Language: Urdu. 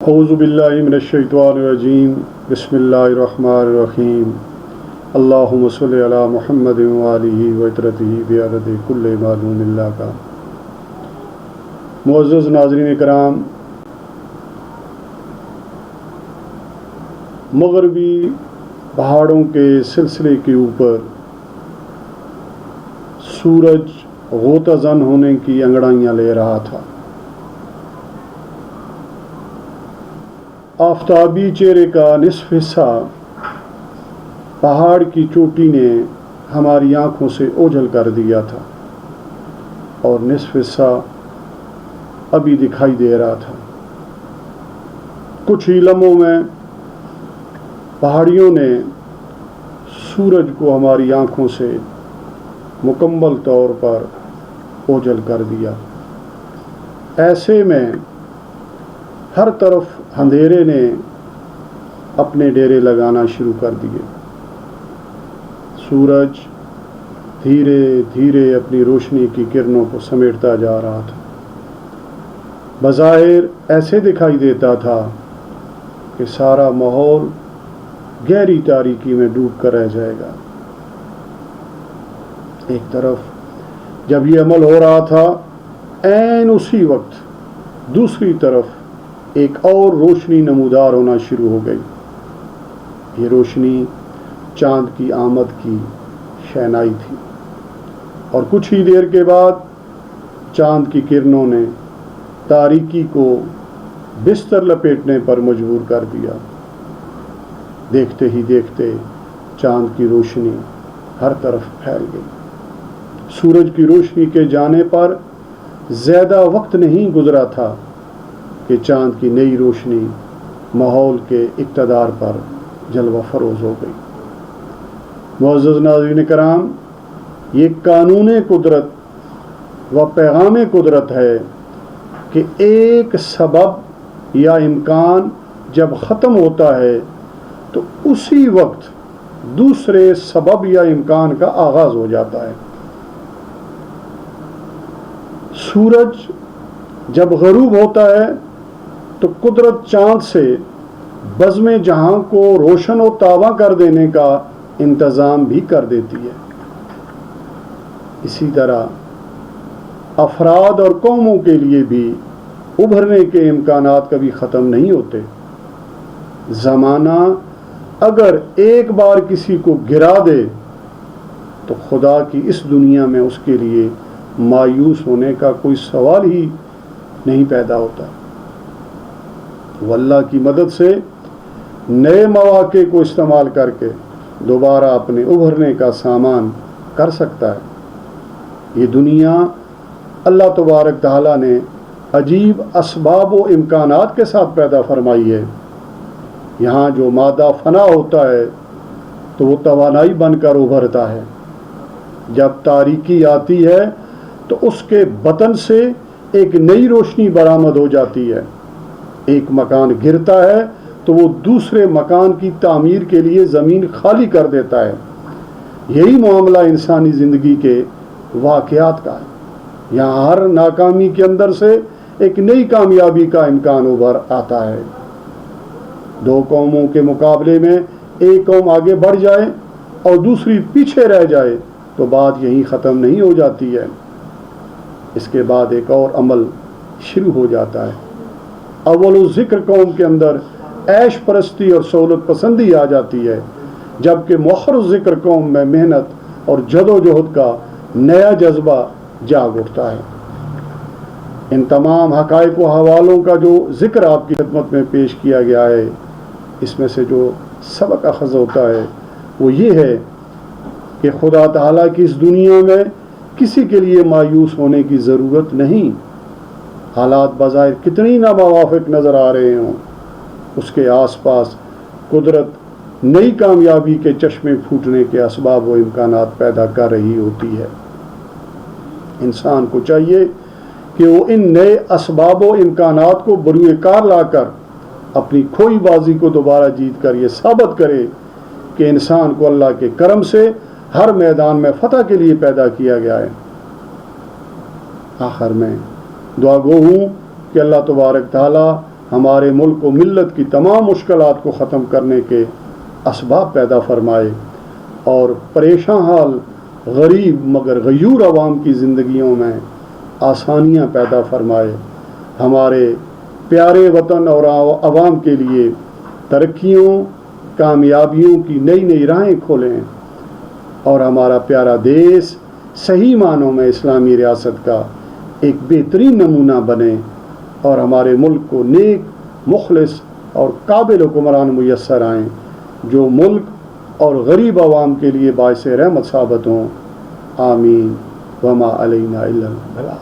اعوذ باللہ من الشیطان الرجیم بسم اللہ الرحمن الرحیم اللہم صلی علی محمد وآلہ وعطرتہ بعدد کل معلوم اللہ کا۔ معزز ناظرین کرام، مغربی پہاڑوں کے سلسلے کے اوپر سورج غوطہ زن ہونے کی انگڑائیاں لے رہا تھا۔ آفتابی چہرے کا نصف حصہ پہاڑ کی چوٹی نے ہماری آنکھوں سے اوجھل کر دیا تھا اور نصف حصہ ابھی دکھائی دے رہا تھا۔ کچھ ہی لمحوں میں پہاڑیوں نے سورج کو ہماری آنکھوں سے مکمل طور پر اوجھل کر دیا۔ ایسے میں ہر طرف اندھیرے نے اپنے ڈیرے لگانا شروع کر دیے۔ سورج دھیرے دھیرے اپنی روشنی کی کرنوں کو سمیٹتا جا رہا تھا۔ بظاہر ایسے دکھائی دیتا تھا کہ سارا ماحول گہری تاریکی میں ڈوب کر رہ جائے گا۔ ایک طرف جب یہ عمل ہو رہا تھا، عین اسی وقت دوسری طرف ایک اور روشنی نمودار ہونا شروع ہو گئی۔ یہ روشنی چاند کی آمد کی شہنائی تھی، اور کچھ ہی دیر کے بعد چاند کی کرنوں نے تاریکی کو بستر لپیٹنے پر مجبور کر دیا۔ دیکھتے ہی دیکھتے چاند کی روشنی ہر طرف پھیل گئی۔ سورج کی روشنی کے جانے پر زیادہ وقت نہیں گزرا تھا کہ چاند کی نئی روشنی ماحول کے اقتدار پر جلوہ فروز ہو گئی۔ معزز ناظرین کرام، یہ قانون قدرت و پیغام قدرت ہے کہ ایک سبب یا امکان جب ختم ہوتا ہے تو اسی وقت دوسرے سبب یا امکان کا آغاز ہو جاتا ہے۔ سورج جب غروب ہوتا ہے تو قدرت چاند سے بزم جہاں کو روشن و تاباں کر دینے کا انتظام بھی کر دیتی ہے۔ اسی طرح افراد اور قوموں کے لیے بھی ابھرنے کے امکانات کبھی ختم نہیں ہوتے۔ زمانہ اگر ایک بار کسی کو گرا دے تو خدا کی اس دنیا میں اس کے لیے مایوس ہونے کا کوئی سوال ہی نہیں پیدا ہوتا۔ وہ اللہ کی مدد سے نئے مواقع کو استعمال کر کے دوبارہ اپنے ابھرنے کا سامان کر سکتا ہے۔ یہ دنیا اللہ تبارک تعالیٰ نے عجیب اسباب و امکانات کے ساتھ پیدا فرمائی ہے۔ یہاں جو مادہ فنا ہوتا ہے تو وہ توانائی بن کر ابھرتا ہے۔ جب تاریکی آتی ہے تو اس کے بطن سے ایک نئی روشنی برآمد ہو جاتی ہے۔ ایک مکان گرتا ہے تو وہ دوسرے مکان کی تعمیر کے لیے زمین خالی کر دیتا ہے۔ یہی معاملہ انسانی زندگی کے واقعات کا ہے۔ یہاں ہر ناکامی کے اندر سے ایک نئی کامیابی کا امکان ابھر آتا ہے۔ دو قوموں کے مقابلے میں ایک قوم آگے بڑھ جائے اور دوسری پیچھے رہ جائے تو بات یہیں ختم نہیں ہو جاتی ہے۔ اس کے بعد ایک اور عمل شروع ہو جاتا ہے۔ اول ذکر قوم کے اندر عیش پرستی اور سہولت پسندی آ جاتی ہے، جبکہ مؤخر ذکر قوم میں محنت اور جد و جہد کا نیا جذبہ جاگ اٹھتا ہے۔ ان تمام حقائق و حوالوں کا جو ذکر آپ کی خدمت میں پیش کیا گیا ہے، اس میں سے جو سبق اخذ ہوتا ہے وہ یہ ہے کہ خدا تعالیٰ کی اس دنیا میں کسی کے لیے مایوس ہونے کی ضرورت نہیں۔ حالات بظاہر کتنی ناموافق نظر آ رہے ہوں، اس کے آس پاس قدرت نئی کامیابی کے چشمے پھوٹنے کے اسباب و امکانات پیدا کر رہی ہوتی ہے۔ انسان کو چاہیے کہ وہ ان نئے اسباب و امکانات کو بروئے کار لا کر اپنی کھوئی بازی کو دوبارہ جیت کر یہ ثابت کرے کہ انسان کو اللہ کے کرم سے ہر میدان میں فتح کے لیے پیدا کیا گیا ہے۔ آخر میں دعا گو ہوں کہ اللہ تبارک تعالی ہمارے ملک و ملت کی تمام مشکلات کو ختم کرنے کے اسباب پیدا فرمائے اور پریشان حال غریب مگر غیور عوام کی زندگیوں میں آسانیاں پیدا فرمائے، ہمارے پیارے وطن اور عوام کے لیے ترقیوں کامیابیوں کی نئی نئی راہیں کھولیں اور ہمارا پیارا دیس صحیح معنوں میں اسلامی ریاست کا ایک بہترین نمونہ بنے اور ہمارے ملک کو نیک مخلص اور قابل حکمران میسر آئیں جو ملک اور غریب عوام کے لیے باعث رحمت ثابت ہوں۔ آمین وما علینا الا البلاغ۔